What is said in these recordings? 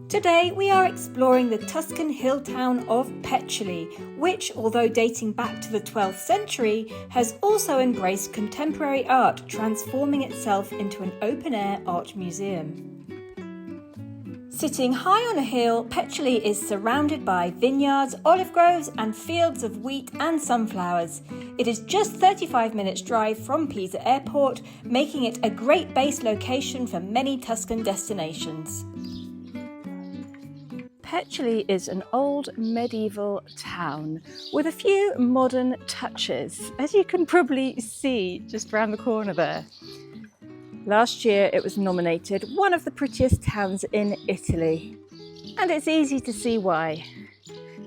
Today we are exploring the Tuscan hill town of Peccioli, which, although dating back to the 12th century, has also embraced contemporary art, transforming itself into an open-air art museum. Sitting high on a hill, Peccioli is surrounded by vineyards, olive groves and fields of wheat and sunflowers. It is just 35 minutes drive from Pisa Airport, making it a great base location for many Tuscan destinations. Peccioli is an old medieval town with a few modern touches, as you can probably see just round the corner there. Last year it was nominated one of the prettiest towns in Italy, and it's easy to see why.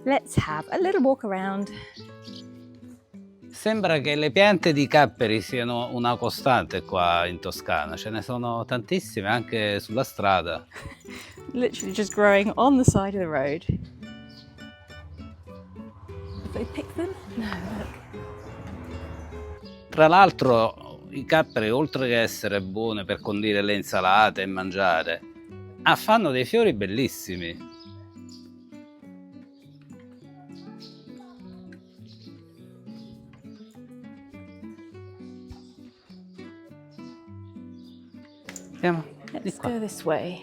Let's have a little walk around. Sembra che le piante di capperi siano una costante qua in Toscana, ce ne sono tantissime anche sulla strada. Literally just growing on the side of the road. Have they picked them? No, look. Tra l'altro i capperi, oltre che essere buone per condire le insalate e mangiare, fanno dei fiori bellissimi. Let's go this way.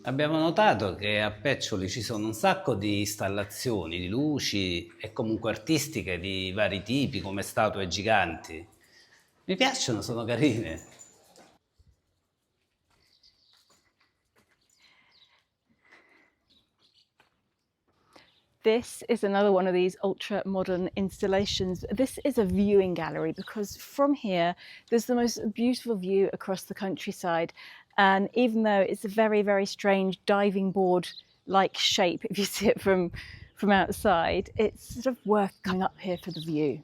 Abbiamo notato che a Peccioli ci sono un sacco di installazioni, di luci e comunque artistiche di vari tipi, come statue giganti. Mi piacciono, sono carine. This is another one of these ultra-modern installations. This is a viewing gallery because from here there's the most beautiful view across the countryside, and even though it's a very, very strange diving board-like shape if you see it from outside, it's sort of worth coming up here for the view.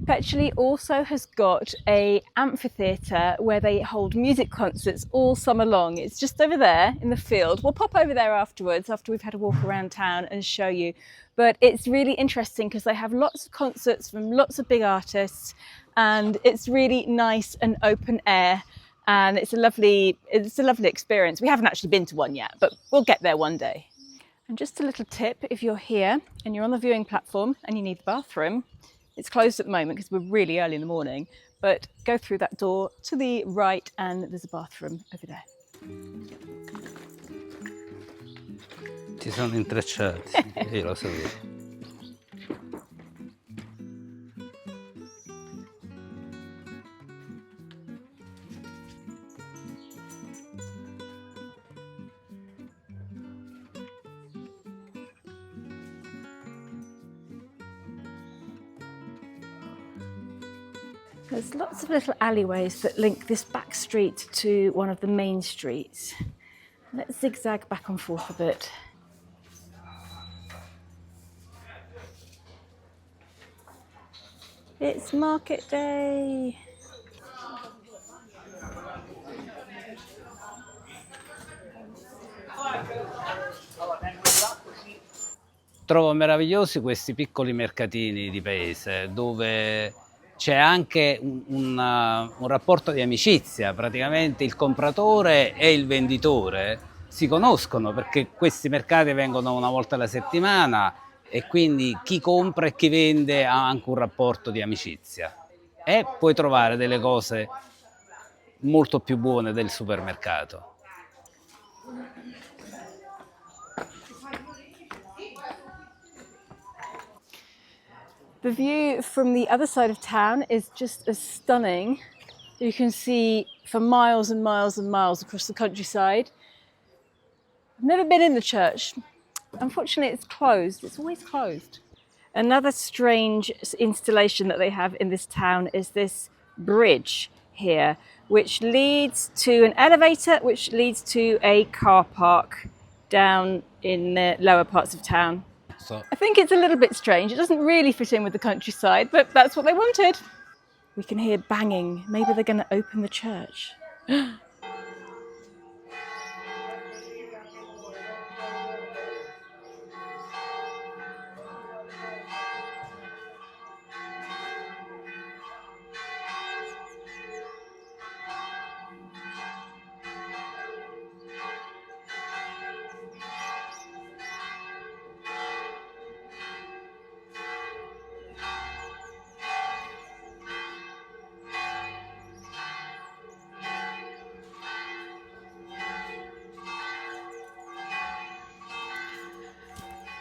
Peccioli also has got an amphitheater where they hold music concerts all summer long. It's just over there in the field. We'll pop over there afterwards, after we've had a walk around town, and show you. But it's really interesting because they have lots of concerts from lots of big artists, and it's really nice and open air, and it's a lovely experience. We haven't actually been to one yet, but we'll get there one day. And just a little tip, if you're here and you're on the viewing platform and you need the bathroom, it's closed at the moment because we're really early in the morning, but go through that door to the right and there's a bathroom over there. Ci sono intrecciati, io lo sapevo. There's lots of little alleyways that link this back street to one of the main streets. Let's zigzag back and forth a bit. It's market day! Trovo meravigliosi questi piccoli mercatini di paese dove c'è anche un rapporto di amicizia, praticamente il compratore e il venditore si conoscono perché questi mercati vengono una volta alla settimana e quindi chi compra e chi vende ha anche un rapporto di amicizia e puoi trovare delle cose molto più buone del supermercato. The view from the other side of town is just as stunning. You can see for miles and miles and miles across the countryside. I've never been in the church. Unfortunately, it's closed. It's always closed. Another strange installation that they have in this town is this bridge here, which leads to an elevator, which leads to a car park down in the lower parts of town. I think it's a little bit strange. It doesn't really fit in with the countryside, but that's what they wanted. We can hear banging. Maybe they're going to open the church.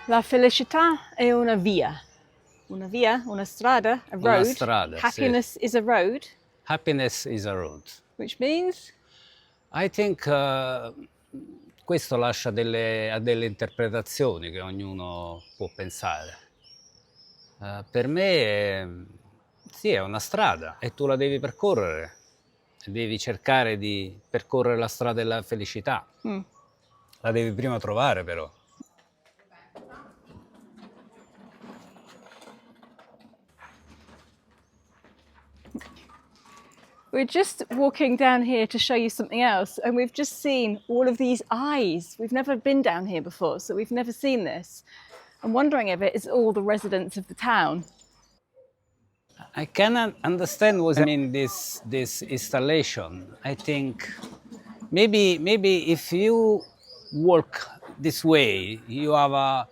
La felicità è una via. Una via, una strada, a road. Una strada, Happiness is a road. Happiness is a road. Which means? I think questo lascia a delle interpretazioni che ognuno può pensare. Per me sì, è una strada e tu la devi percorrere. Devi cercare di percorrere la strada della felicità. La devi prima trovare però. We're just walking down here to show you something else, and we've just seen all of these eyes. We've never been down here before, so we've never seen this. I'm wondering if it is all the residents of the town. I cannot understand what I mean this installation. I think maybe if you walk this way, you have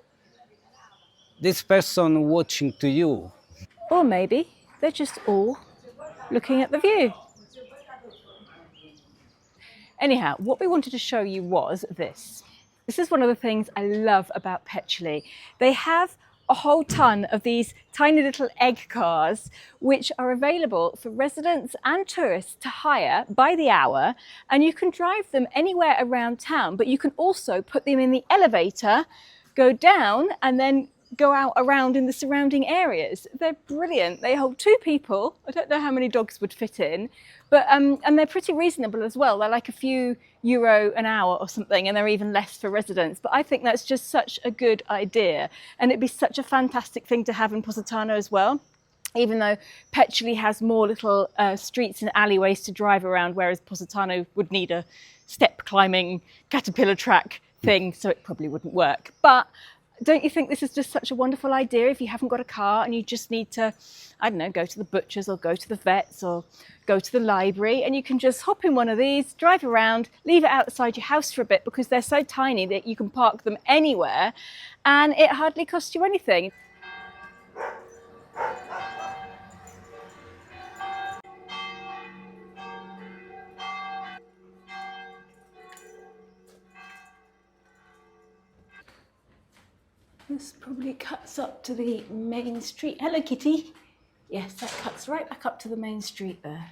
this person watching to you. Or maybe they're just all looking at the view. Anyhow, what we wanted to show you was this. This is one of the things I love about Peccioli. They have a whole ton of these tiny little egg cars which are available for residents and tourists to hire by the hour, and you can drive them anywhere around town, but you can also put them in the elevator, go down and then go out around in the surrounding areas. They're brilliant. They hold 2 people. I don't know how many dogs would fit in, but and they're pretty reasonable as well. They're like a few euro an hour or something, and they're even less for residents. But I think that's just such a good idea, and it'd be such a fantastic thing to have in Positano as well. Even though Peccioli has more little streets and alleyways to drive around, whereas Positano would need a step climbing caterpillar track thing, so it probably wouldn't work. But don't you think this is just such a wonderful idea if you haven't got a car and you just need to, I don't know, go to the butcher's or go to the vet's or go to the library, and you can just hop in one of these, drive around, leave it outside your house for a bit because they're so tiny that you can park them anywhere and it hardly costs you anything. This probably cuts up to the main street. Hello, kitty. Yes, that cuts right back up to the main street there.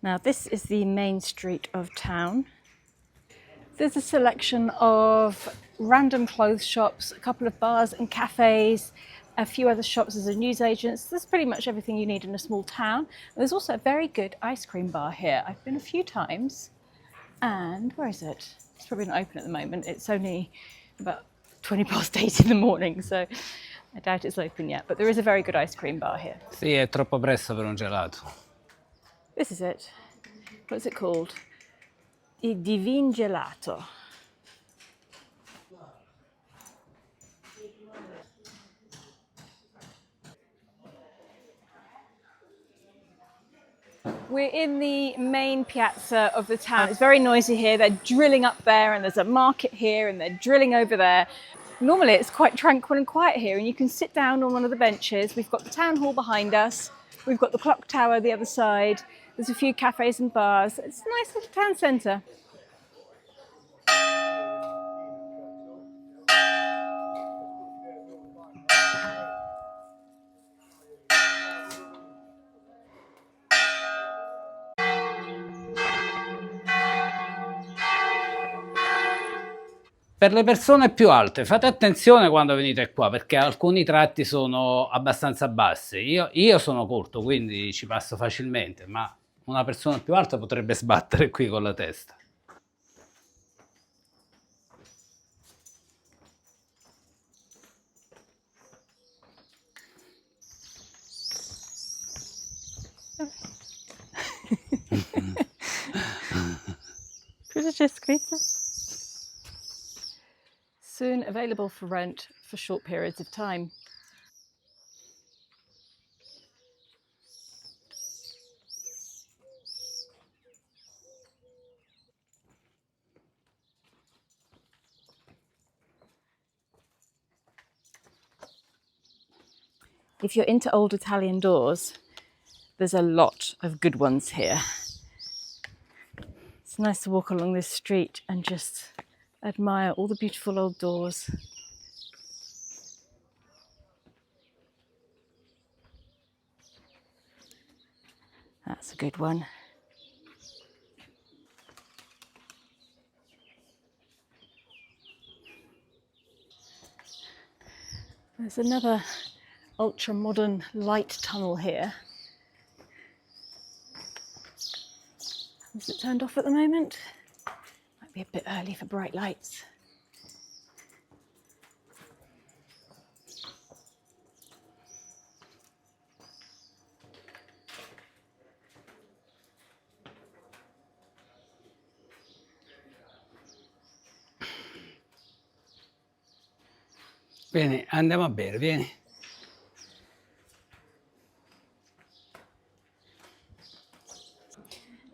Now, this is the main street of town. There's a selection of random clothes shops, a couple of bars and cafes, a few other shops as a newsagents. There's pretty much everything you need in a small town. There's also a very good ice cream bar here. I've been a few times, and where is it? It's probably not open at the moment. It's only about 8:20 in the morning, so I doubt it's open yet. But there is a very good ice cream bar here. Sì, è troppo presto per un gelato. This is it. What's it called? Il Divin Gelato. We're in the main piazza of the town. It's very noisy here. They're drilling up there, and there's a market here, and they're drilling over there. Normally it's quite tranquil and quiet here, and you can sit down on one of the benches. We've got the town hall behind us. We've got the clock tower the other side. There's a few cafes and bars. It's a nice little town centre. Per le persone più alte, fate attenzione quando venite qua, perché alcuni tratti sono abbastanza bassi. Io sono corto, quindi ci passo facilmente, ma una persona più alta potrebbe sbattere qui con la testa. Cosa c'è scritto? Soon available for rent for short periods of time. If you're into old Italian doors, there's a lot of good ones here. It's nice to walk along this street and just admire all the beautiful old doors. That's a good one. There's another ultra-modern light tunnel here. Is it turned off at the moment? Might be a bit early for bright lights. Vieni, andiamo a bere, vieni.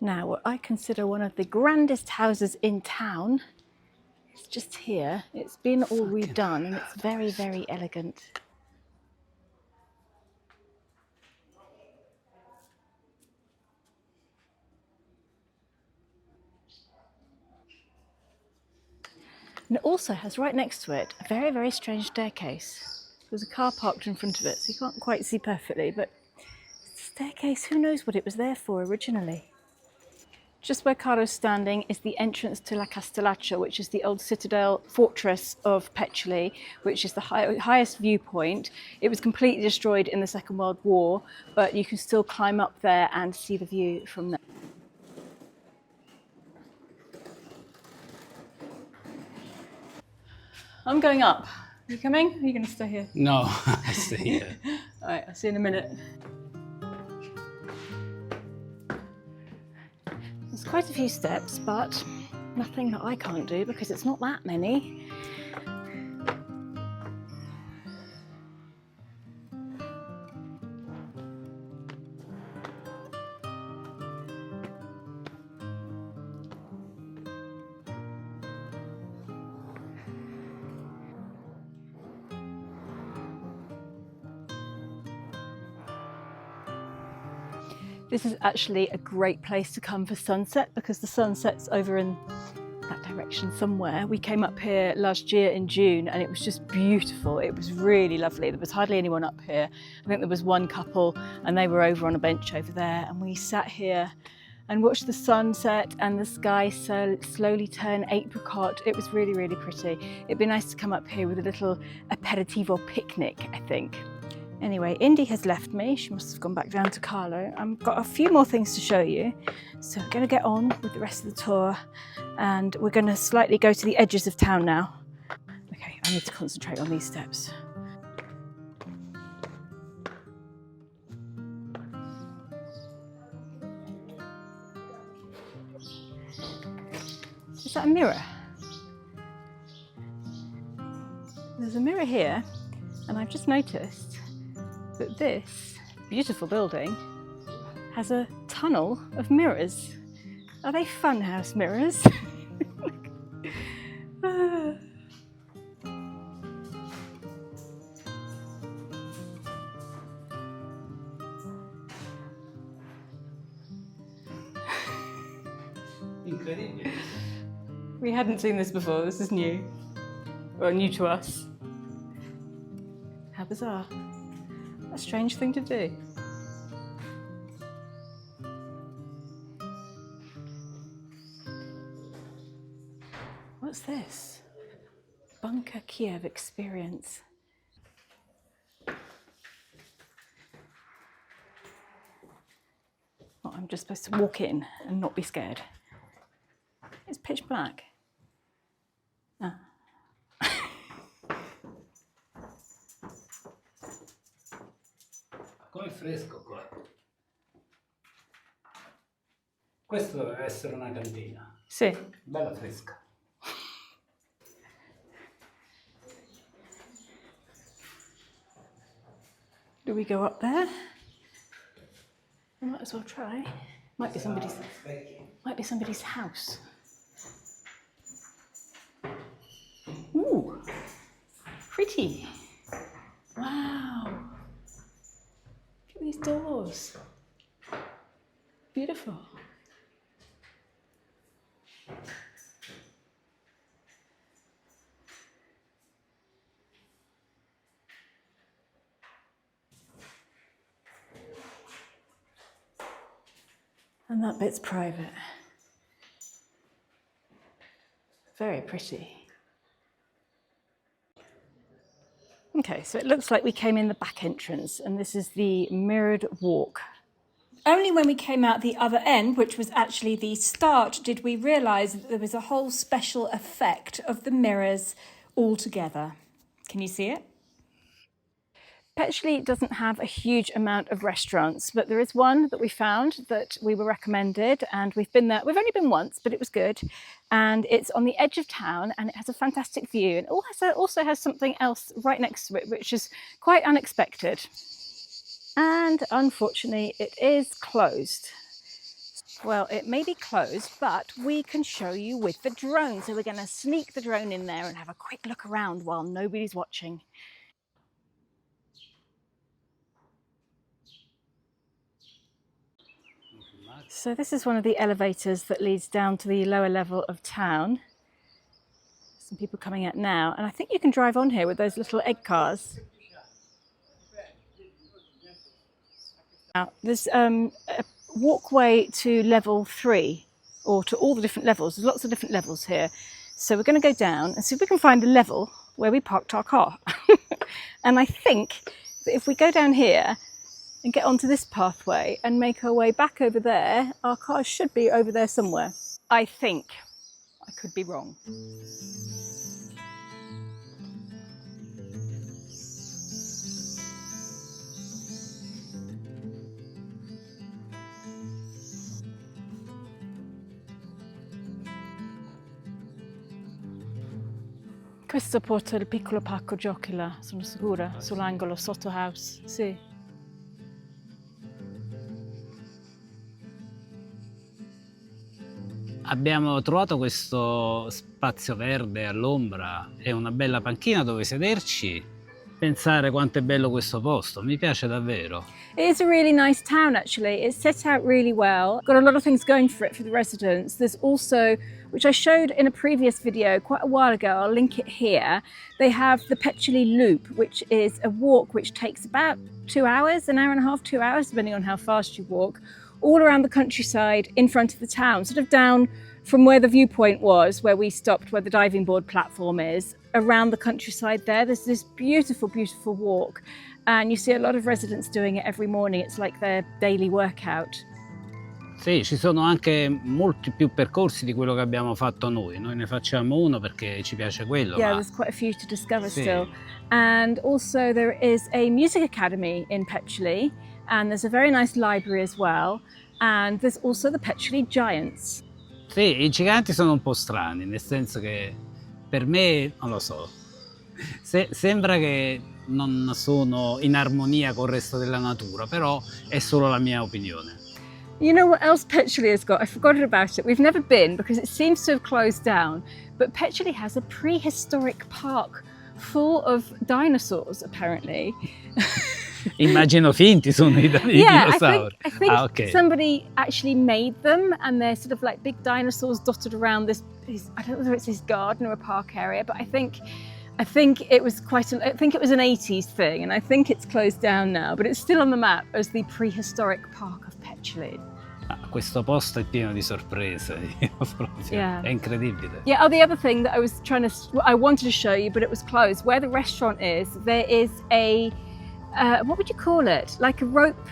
Now, what I consider one of the grandest houses in town is just here. It's been all redone and it's very, very elegant. And it also has right next to it a very, very strange staircase. There's a car parked in front of it, so you can't quite see perfectly, but the staircase, who knows what it was there for originally. Just where Carlo's standing is the entrance to La Castellaccia, which is the old Citadel fortress of Peccioli, which is the highest viewpoint. It was completely destroyed in the Second World War, but you can still climb up there and see the view from there. I'm going up. Are you coming? Or are you going to stay here? No, I stay here. All right, I'll see you in a minute. There's quite a few steps, but nothing that I can't do because it's not that many. This is actually a great place to come for sunset because the sun sets over in that direction somewhere. We came up here last year in June and it was just beautiful. It was really lovely. There was hardly anyone up here. I think there was one couple and they were over on a bench over there, and we sat here and watched the sunset and the sky slowly turn apricot. It was really, really pretty. It'd be nice to come up here with a little aperitivo picnic, I think. Anyway, Indy has left me. She must have gone back down to Carlo. I've got a few more things to show you. So we're going to get on with the rest of the tour and we're going to slightly go to the edges of town now. Okay, I need to concentrate on these steps. Is that a mirror? There's a mirror here, and I've just noticed that this beautiful building has a tunnel of mirrors. Are they funhouse mirrors? Incredibile. We hadn't seen this before. This is new. Well, new to us. How bizarre. A strange thing to do. What's this? Bunker Kiev experience. Not I'm just supposed to walk in and not be scared. It's pitch black. Ah. Com'è fresco qua. Questo doveva essere una cantina. Sì. Bella fresca. Do we go up there? We might as well try. Might be somebody's house. Ooh, pretty. Wow. Look at these doors. Beautiful. And that bit's private. Very pretty. Okay, so it looks like we came in the back entrance, and this is the mirrored walk. Only when we came out the other end, which was actually the start, did we realise that there was a whole special effect of the mirrors all together. Can you see it? Peccioli doesn't have a huge amount of restaurants, but there is one that we found that we were recommended, and we've been there. We've only been once, but it was good. And it's on the edge of town, and it has a fantastic view, and also has something else right next to it, which is quite unexpected. And unfortunately, it is closed. Well, it may be closed, but we can show you with the drone. So we're going to sneak the drone in there and have a quick look around while nobody's watching. So this is one of the elevators that leads down to the lower level of town. Some people coming out now, and I think you can drive on here with those little egg cars. Now, there's a walkway to level 3, or to all the different levels. There's lots of different levels here. So we're going to go down and see if we can find the level where we parked our car. And I think that if we go down here and get onto this pathway and make our way back over there, our car should be over there somewhere. I think. I could be wrong. Questo porta il piccolo parco giochi là, sono sicura, sull'angolo, sotto house, sì. Abbiamo trovato questo spazio verde all'ombra e una bella panchina dove sederci, pensare quanto è bello questo posto, mi piace davvero. It is a really nice town actually, it's set out really well, got a lot of things going for it for the residents. There's also, which I showed in a previous video quite a while ago, I'll link it here, they have the Peccioli Loop, which is a walk which takes about 2 hours, an hour and a half, 2 hours, depending on how fast you walk, all around the countryside in front of the town, sort of down from where the viewpoint was, where we stopped, where the diving board platform is, around the countryside there. There's this beautiful, beautiful walk, and you see a lot of residents doing it every morning. It's like their daily workout. Sì, ci sono anche molti più percorsi di quello che abbiamo fatto noi. Noi ne facciamo uno perché ci piace quello. Yeah, ma... there's quite a few to discover Sì. still. And also there is a music academy in Petuli, and there's a very nice library as well. And there's also the Petuli Giants. Sì, i giganti sono un po' strani, nel senso che per me, non lo so, sembra che non sono in armonia con il resto della natura, però è solo la mia opinione. You know what else Petuli has got? I forgot about it. We've never been because it seems to have closed down. But Petuli has a prehistoric park full of dinosaurs, apparently. Immagino finti sono i dinosauri. I think okay. Somebody actually made them, and they're sort of like big dinosaurs dotted around this. I don't know whether it's his garden or a park area, but I think it was I think it was an 80s thing, and I think it's closed down now, but it's still on the map as the prehistoric park of Petuli. Questo posto è pieno di sorprese, Yeah. È incredibile. Yeah, oh, the other thing that I wanted to show you, but it was closed. Where the restaurant is, there is a, what would you call it? Like a rope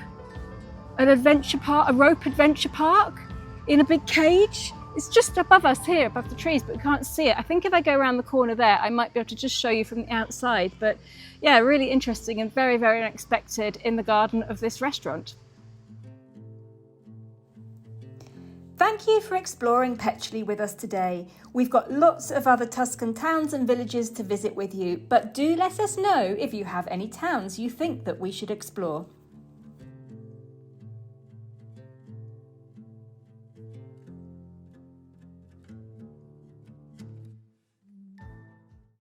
an adventure park, a rope adventure park in a big cage. It's just above us here, above the trees, but we can't see it. I think if I go around the corner there, I might be able to just show you from the outside. But yeah, really interesting and very, very unexpected in the garden of this restaurant. Thank you for exploring Peccioli with us today. We've got lots of other Tuscan towns and villages to visit with you, but do let us know if you have any towns you think that we should explore.